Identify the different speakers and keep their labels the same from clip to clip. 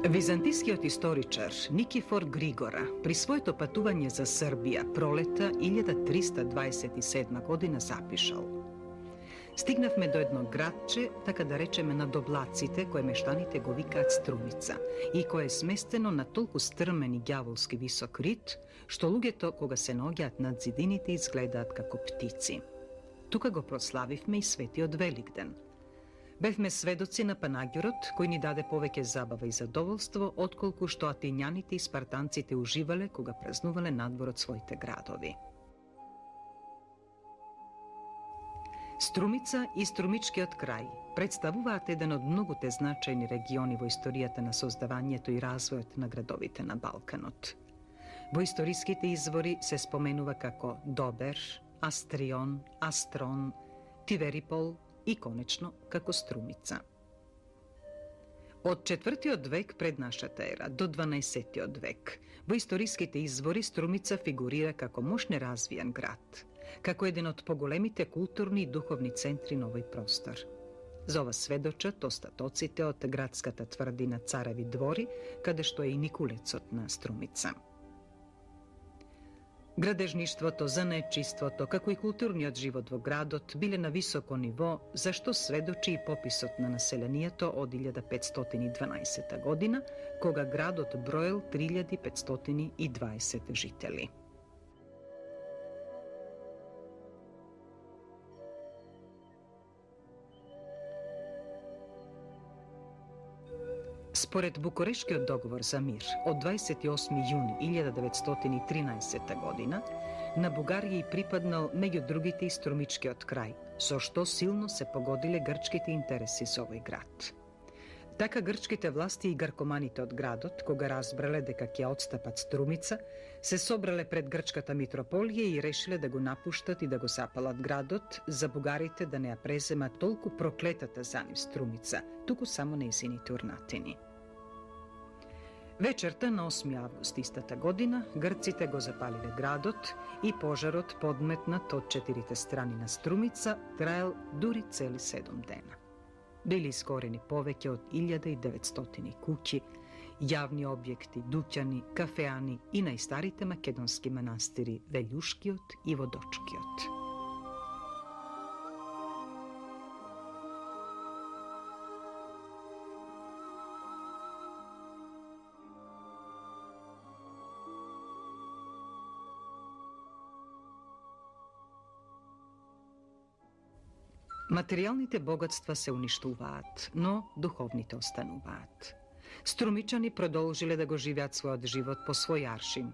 Speaker 1: Византискиот историчар Никифор Григора при своето патување за Србија пролета 1327 година запишал: Стигнавме до едно градче, така да речеме на доблаците, кое мештаните го викаат Струмица и кое е сместено на толку стрмен и ѓаволски висок рид, што луѓето кога се наоѓаат над зидините изгледаат како птици. Тука го прославивме и светиот Великден. Бевме сведоци на панагјурот, кој ни даде повеќе забава и задоволство, отколку што атињаните и спартанците уживале кога празнувале надвор од своите градови. Струмица и Струмичкиот крај представуваат еден од многуте значајни региони во историјата на создавањето и развојот на градовите на Балканот. Во историските извори се споменува како Добер, Астрион, Астрон, Тиверипол и конечно како Струмица. Од 4. век пред нашата ера до 12. век во историските извори Струмица фигурира како мощно развиен град, како еден од поголемите културни и духовни центри на овој простор. За ова сведочат остатоците од градската тврдина Цареви двори, каде што е и Никулецот на Струмица. Градежништвото, занаетчиството, како и културниот живот во градот биле на високо ниво, за што сведочи и пописот на населението од 1512 година, кога градот броел 3520 жители. Според Букурешкиот договор за мир од 28 јуни 1913 година, на Бугарија и припаднал меѓу другите и Струмичкиот крај, со што силно се погодиле грчките интереси со овој град. Така грчките власти и гаркоманите од градот, кога разбрале дека ќе отстапат Струмица, се собрале пред грчката митрополија и решиле да го напуштат и да го запалат градот, за бугарите да не ја преземат толку проклетата за нив Струмица, туку само нејзините урнатини. Вечерта на 8 август истата година, грците го запалиле градот и пожарот подметнат од 4 страни на Струмица траел дури цели 7 дена. Били искорени повеќе од 1900 куќи, јавни објекти, дуќани, кафеани и најстарите македонски манастири Велјушкиот и Водочкиот. Материјалните богатства се уништуваат, но духовните остануваат. Струмичани продолжиле да го живеат својот живот по свој аршин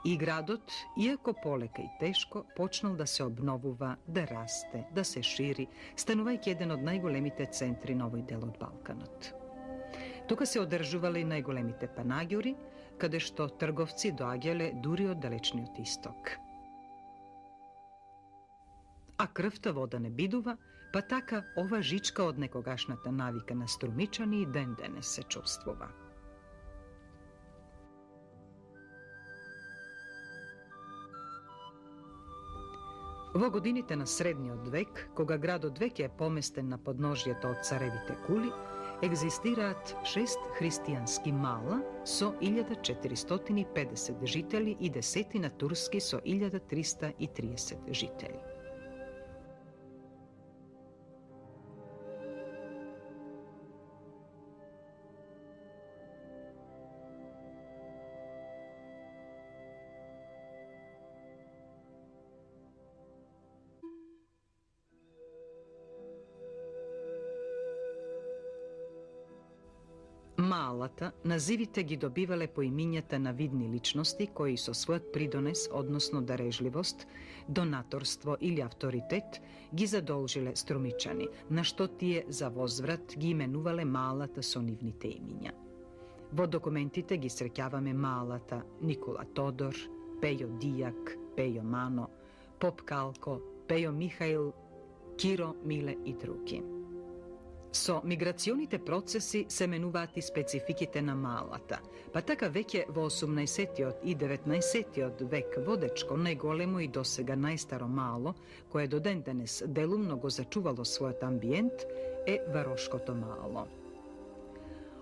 Speaker 1: и градот, иако полека и тешко, почнал да се обновува, да расте, да се шири, станувајќи еден од најголемите центри на овој дел од Балканот. Тука се одржувале и најголемите панагјури, каде што трговци доаѓале дури од далечниот исток. А крвта вода не бидува, па така ова жичка од некогашната навика на струмичани и ден денес се чувствува. Во годините на средниот век, кога градот веќе е поместен на подножјето од царевите кули, екзистираат 6 христијански мала со 1450 жители и десетина турски со 1330 жители. Малата, називите ги добивале по имињата на видни личности кои со својот придонес, односно дарежливост, донаторство или авторитет, ги задолжиле струмичани, на што тие за возврат ги именувале Малата со нивните имиња. Во документите ги среќаваме Малата Никола Тодор, Пејо Дијак, Пејо Мано, Поп Калко, Пејо Михаил, Киро Миле и други. Со миграционите процеси се менуваат и спецификите на Малата, па така веќе во 18 и 19 век водечко најголемо и досега најстаро мало, кое до ден денес делумно го зачувало својот амбиент, е Варошкото мало.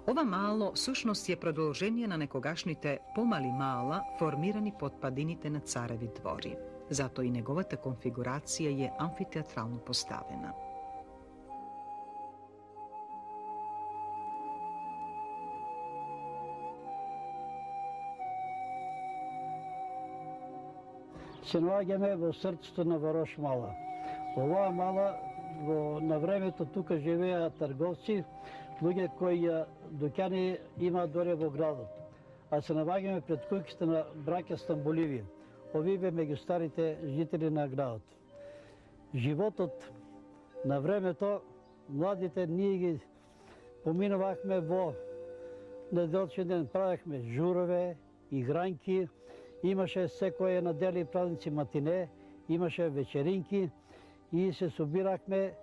Speaker 1: Ova malo sušnost je продолжение на некогашните помали мала формирани под падините на цареви двори. Зато и неговата конфигурација е амфитеатрално поставена.
Speaker 2: Се наоѓаме во срцето на Варош мала. Оваа мала на времето тука живеа трговци, луѓе кои дуќани има доре во градот. А се наоѓаме пред куќите на браќа Стамболиви. Овие бе меѓу старите жители на градот. Животот на времето, младите, ние ги поминувахме во неделчен ден, правехме журове, игранки, имаше секоја недели и празници матине, имаше вечеринки и се собирахме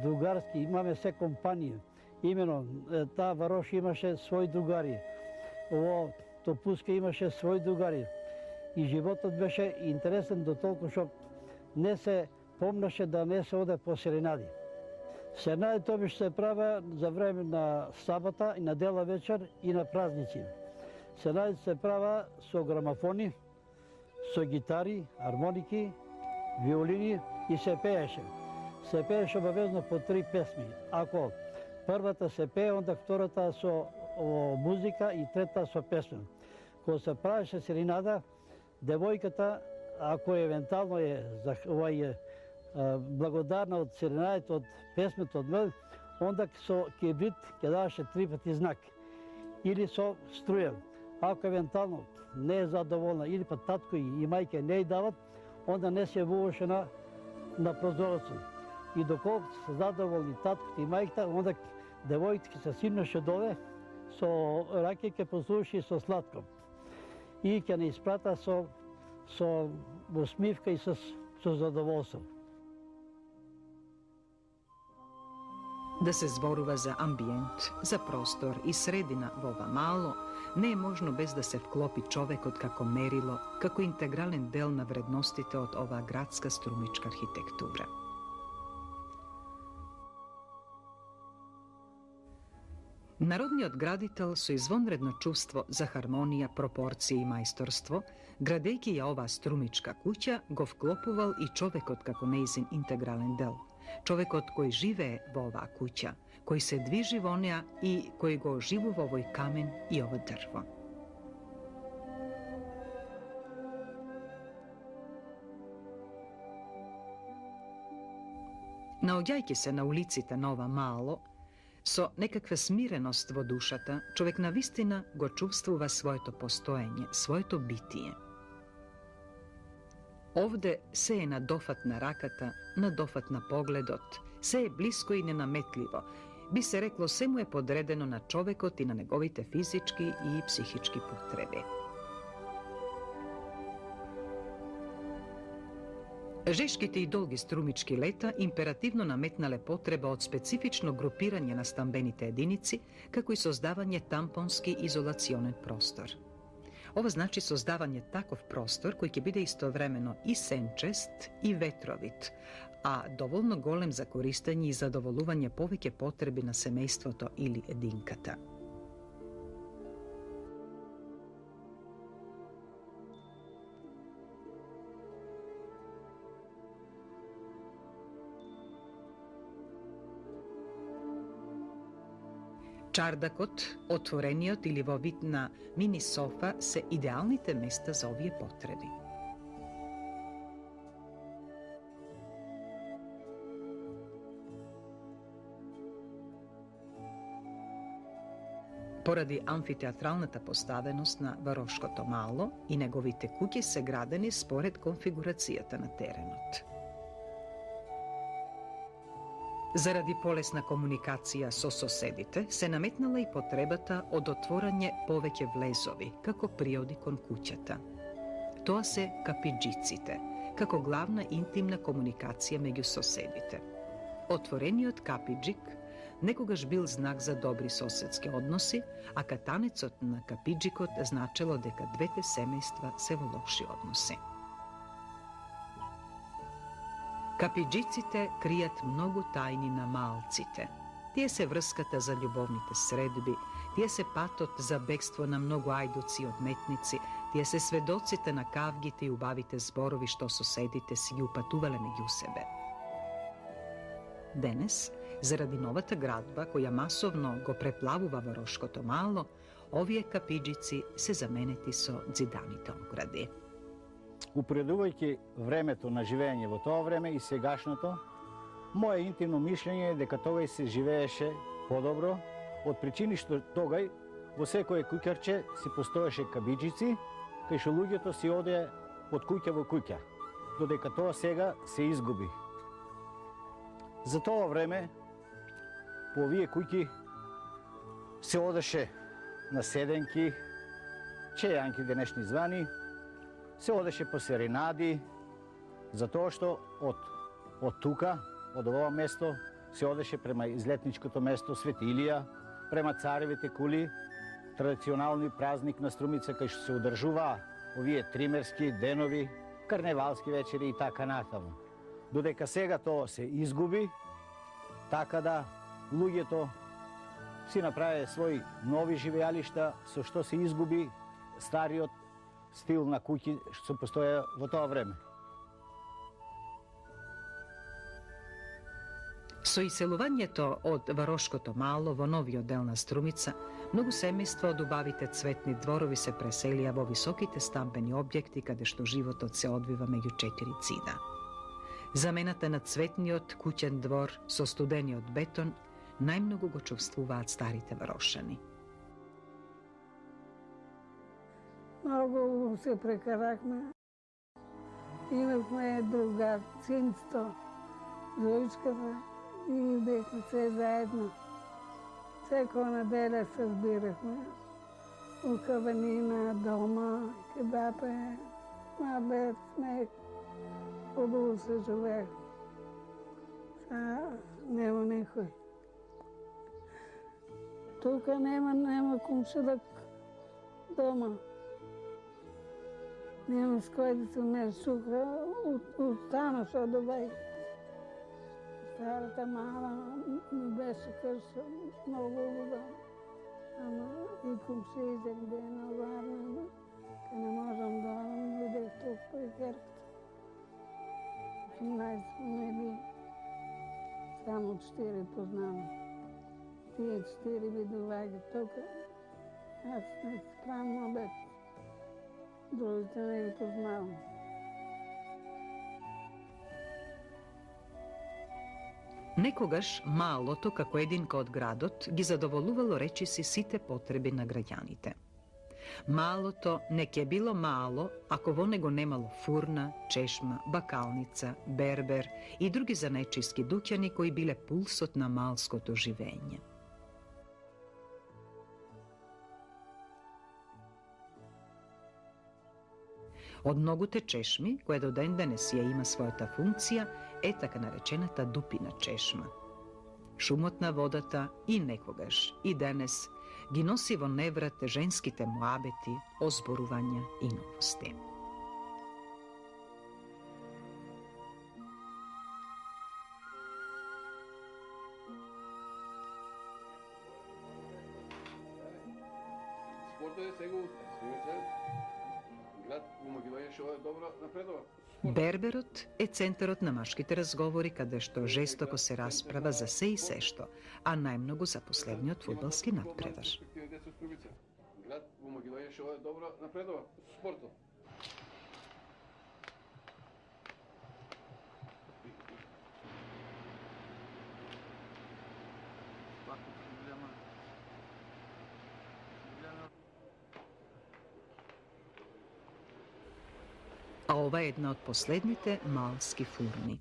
Speaker 2: другарски, имаме се компанија. Имено, таа Варош имаше своји другари, ово Топуска имаше своји другари. И животот беше интересен до толку што не се помнаше да не се оде по серенади. Серенади тоа се правя за време на сабота и на дела вечер и на празници. Серенади се правя со грамофони, со гитари, армоники, виолини и се пееше. Се пееше обавезно по 3 песми. Ако првата се пее, онда втората со музика и трета со песма. Кога се правеше серенада, девојката, ако евентуално е благодарна од серенадите, од песмето од мел, онда со кибрит ќе даваше 3 пати знак. Или со струја. Ако евентуално не е задоволна, или па татко и мајка не ја дават, онда не се вуваше на прозорецот. И доколку се задоволни таткото и мајката, онда девојката се симнеше доле, со раке ќе послуши со сладко. И ќе не испрата со усмивка и со задоволство.
Speaker 1: Да се зборува за амбиент, за простор и средина во ова мало, не е можно без да се вклопи човекот како мерило, како интегрален дел на вредностите од оваа градска струмичка архитектура. Народниот градител со извонредно чувство за хармонија, пропорција и мајсторство, градејќи ја оваа струмичка куќа, го вклопувал и човекот како нејзин интегрален дел. Човекот кој живее во оваа куќа, кој се движи во неа и кој го оживува овој камен и ово дрво. Наоѓајќи се на улиците на ова мало, со некаква смиреност во душата, човек навистина го чувствува своето постоење, своето битие. Овде се е на дофат на раката, на дофат на погледот, се е блиско и ненаметливо. Би се рекло, се му е подредено на човекот и на неговите физички и психички потреби. Жешките и долги струмички лета императивно наметнале потреба од специфично групирање на стамбените единици, како и создавање тампонски изолационен простор. Ова значи создавање таков простор кој ќе биде истовремено и сенчест и ветровит, а доволно голем за користење и задоволување повеќе потреби на семејството или единката. Чардакот, отворениот или во вид на мини софа се идеалните места за овие потреби. Поради амфитеатралната поставеност на Варошкото мало и неговите куќи се градени според конфигурацијата на теренот. Заради полесна комуникација со соседите, се наметнала и потребата од отворање повеќе влезови, како приоди кон куќата. Тоа се капиџиците, како главна интимна комуникација меѓу соседите. Отворениот капиџик некогаш бил знак за добри соседски односи, а катанецот на капиџикот значело дека двете семејства се во лоши односи. Капиџиците кријат многу тајни на малците. Тие се врската за љубовните средби, тие се патот за бегство на многу ајдуци и одметници, тие се сведоците на кавгите и убавите зборови што соседите си ги упатувале меѓу себе. Денес, заради новата градба која масовно го преплавува Варошкото мало, овие капиџици се заменети со ѕиданите огради.
Speaker 3: Упоредувајќи времето на живење во тоа време и сегашното, моје интимно мишљење е дека тогај се живееше подобро, од причини што тогај во секое куќарче си постоеше кабиџици, кај што луѓето си одеа од куќа во куќа, додека тоа сега се изгуби. За тоа време, по овие куќи се одеше на седенки, чејанки денешни звани, се одеше по серенади, затоа што од тука, од ова место, се одеше према излетничкото место Свети Илија, према Царевите кули, традиционални празник на Струмица, кај што се одржуваа овие тримерски денови, карневалски вечери и така натаму. Додека сега тоа се изгуби, така да луѓето си направи своји нови живеалишта, со што се изгуби стариот стил на куќи што постоја во тоа време.
Speaker 1: Со иселувањето од Варошкото мало во новиот дел на Струмица, многу семејства од убавите цветни дворови се преселија во високите стамбени објекти каде што животот се одвива меѓу 4 цида. Замената на цветниот куќен двор со студениот бетон најмногу го чувствуваат старите варошани.
Speaker 4: Многу се прекарахме. Имахме другар, синцто, Зоичката и бехме се заедно. Секоја неделя се збирахме у каванина, дома, кедапе, мабет, смех. Хубаво се живеех. Нема никој. Тука нема комшилак дома. Нема с кој да се умешуха, останаш од овај. Старата мала ми беше къща много луда. Ама и комшиите где на Варна, ка не можам да идех тук при керката. 18 фамилии, само 4 познавам. Тие 4 видуваги тук, аз не справам обед. Другите не ги познавам.
Speaker 1: Некогаш малото, како единка од градот, ги задоволувало речиси сите потреби на граѓаните. Малото не ќе било мало ако во него немало фурна, чешма, бакалница, бербер и други занечиски дуќани кои биле пулсот на малското живење. Од многуте чешми, која до ден денес ја има својата функција, е така наречената дупина чешма. Шумот на водата и некогаш, и денес, ги носи во неврат женските муабети, озборувања и новости.
Speaker 5: Спортот е сега Струмица, град во Македонија што е добро напредува.
Speaker 1: Берберот е центарот на машките разговори каде што жестоко се расправа за се и се што, а најмногу за последниот фудбалски надпревар.
Speaker 5: Град во Македонија што е добро напредува спортот.
Speaker 1: А ова е една од последните малски фурни.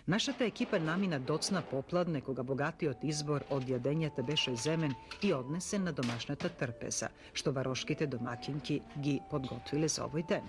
Speaker 1: Нашата екипа намина доцна попладне кога богатиот избор од јадењата беше земен и однесен на домашната трпеза, што варошките домакинки ги подготвиле за овој ден.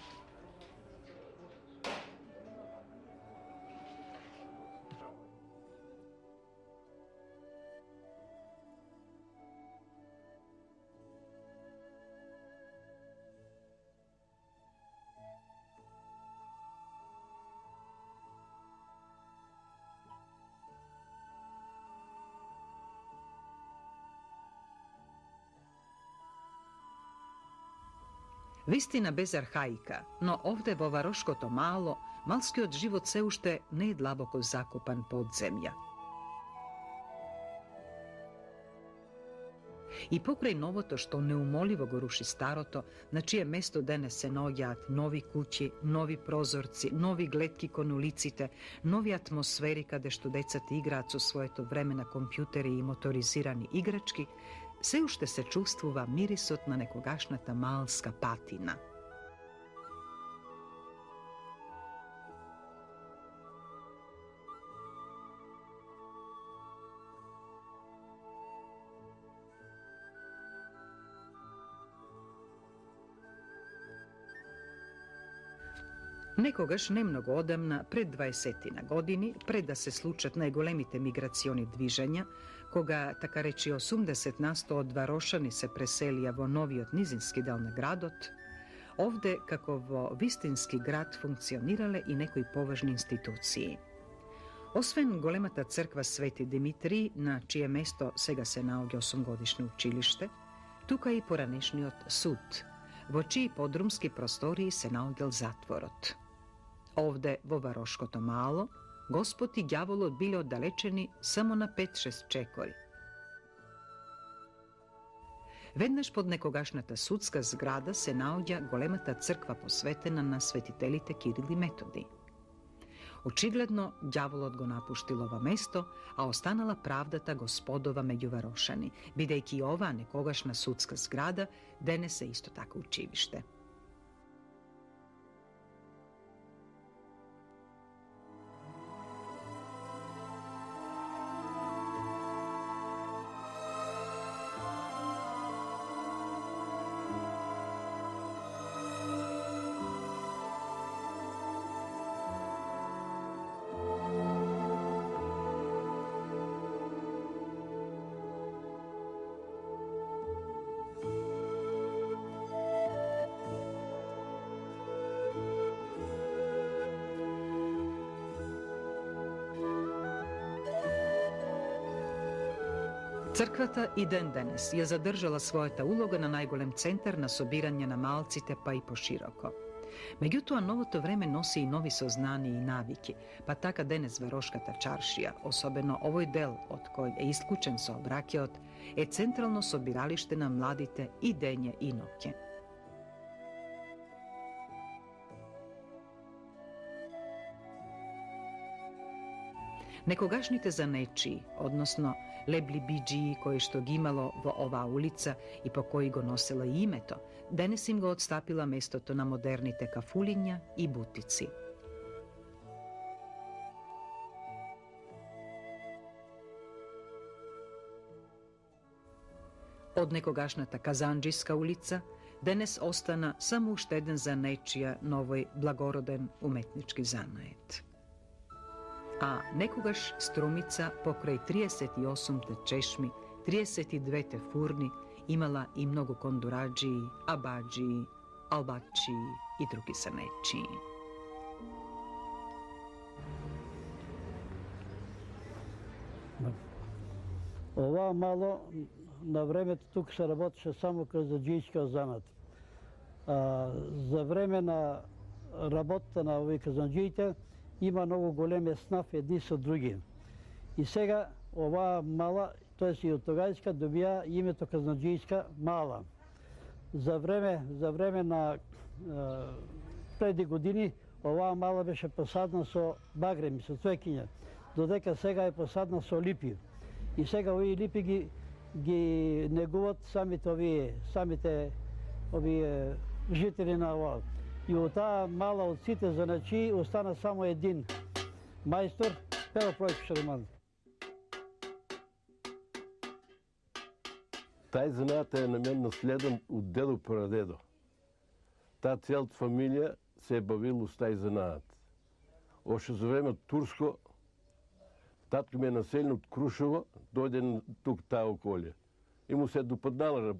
Speaker 1: Vistina bez arhaika, no ovde vo Varoškoto malo, malski od život se ušte ne je dlaboko zakopan pod zemlja. I pokraj novoto što neumoljivo go ruši staroto, na čije mesto danas se nogjat novi kući, novi prozorci, novi gletki kon ulicite, novi atmosferi kada što decati igracu svoje to vremena kompjuteri i motorizirani igrački, se ušte se čustvuva mirisotna nekogašnata malska patina. Nekogaš nemnogo odamna, pred 20 godini, pred da se slučat najgolemite migracioni dviženja, koga, taka reći 80% od Varošani se preselija vo novi od nizinski dal na gradot, ovde kako vo vistinski grad funkcionirale i nekoj považni instituciji. Osven golemata crkva Sveti Dimitrij, na čije mesto sega se naoge 8-godišnje učilište, tuka i poranešni od sud, vo čiji podrumski prostoriji se naogel zatvorot. Ovde, vo Varoškoto malo, gospod i đavolot bili oddalečeni samo na 5-6 čekori. Vednaš pod nekogašnata sudska zgrada se naođa golemata crkva posvetena na svetitelite Kiril i Metodi. Očigledno, đavolot go napuštilo ova mesto, a ostanala pravdata gospodova među Varošani, bidejki ova nekogašna sudska zgrada denese isto tako učivište. Crkvata i den danes je zadržala svojeta uloga na najgolem centar na sobiranje na malcite pa i poširoko. Međutim, novo to vreme nosi i novi soznani i naviki, pa taka danes Varoškata čaršija, osobeno ovoj del od kojeg je isključen saobraćaj, je centralno sobiralište na mladite i denje i noke. Nekogašnite za nečiji, odnosno lebli biđiji koji što gi imalo vo ova ulica i po koji go nosilo i imeto, danes im go odstapila mesto to na modernite kafulinja i butici. Od nekogašnata Kazandžijska ulica danes ostana samo ušteden za nečija novoj blagoroden umetnički zanajet. A nekogaš Strumica pokraj 38 te češmi, 32 te furni imala i mnogo kondurađiji, abadžiji, albačiji i drugi zanečiji.
Speaker 2: Ова мало на времето тук се работеше само казанджийска занат. За време на работата на овие казанджиите има много големи снаф едни со други. И сега оваа мала, т.е. и од тогајска, добија името казанджийска мала. За време на преди години оваа мала беше посадна со багреми, со цвекиња, додека сега е посадна со липи. И сега овие липи ги негуват самите овие жители на оваа. И од таа мала од сите заначи остана само един мајстор, Пео Пројко Шариман.
Speaker 6: Тај занаат е на мен наследен од дедо прадедо. Таа целата фамилија се е бавила с тај занаат. Още за време турско, татко ми е населен од Крушево, дојде тук таа околие. И му се допаднала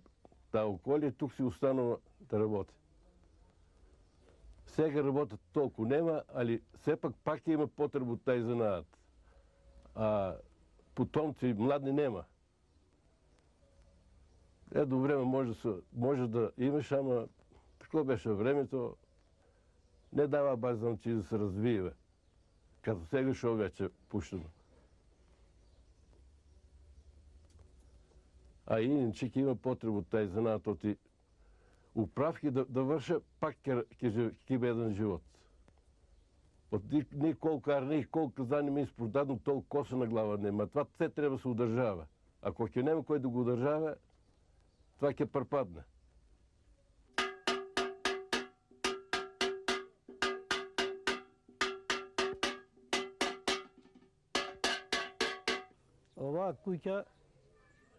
Speaker 6: таа околие, тук си останала да работи. Сега работа толку нема, али сепак пак има потреба од тај занаат. А потомци млади нема. Едно време може да имаш, ама како беше времето, не дава баш значи да се развива. Като сега шо вече пуштено. А иначе ќе има потребу тај занат оти управки да врша, пак ќе бе еден живот. От николко арни, колко заними изпродадно, толкова коса на глава нема. Това все трябва да се удържава. Ако ќе нема кој да го удържава, това ќе пропадне.
Speaker 2: Оваа куќа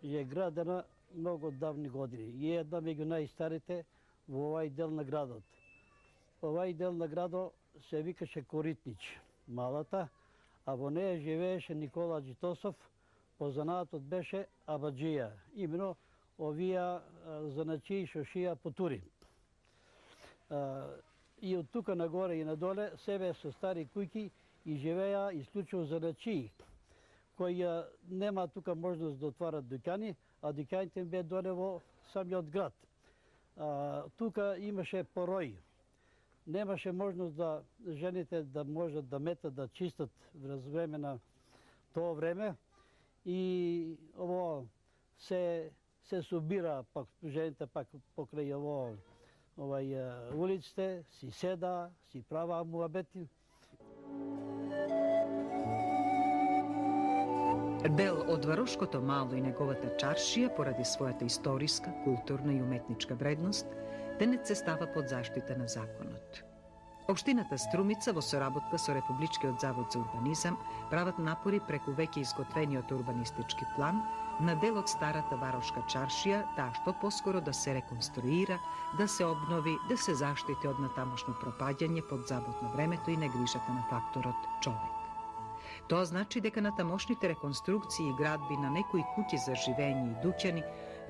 Speaker 2: е градена много давни години и е една меѓу најстарите во овај дел на градот. Овај дел на градот се викаше Коритнич, малата, а во неја живееше Никола Джитосов, познаатот беше абаджија, именно овие заначии што шија потури. И од тука нагоре и надоле себе со стари куќи и живеа исклучиво заначии, кои нема тука можност да отварат дуќани, а дуќаните бе доле во самиот град. Тука имаше порој. Немаше можност да жените да можат да метат, да чистат врз време на тоа време. И ово се собира пак жените пак покрај улиците, си седа, си права муабети.
Speaker 1: Дел од Варошкото мало и неговата чаршија, поради својата историска, културна и уметничка вредност, денес се става под заштита на законот. Општината Струмица во соработка со Републичкиот завод за урбанизам прават напори преку веќе изготвениот урбанистички план на дел од старата Варошка чаршија, таа што поскоро да се реконструира, да се обнови, да се заштити од натамошно пропаѓање под забот на времето и негрижата на факторот човек. Тоа значи дека на тамошните реконструкции и градби на некои куќи за живење и дуќани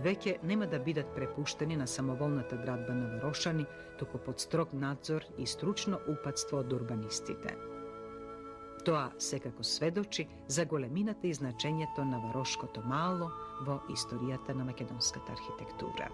Speaker 1: веќе нема да бидат препуштени на самоволната градба на Варошани, туку под строг надзор и стручно упатство од урбанистите. Тоа секако сведочи за големината и значењето на Варошкото мало во историјата на македонската архитектура.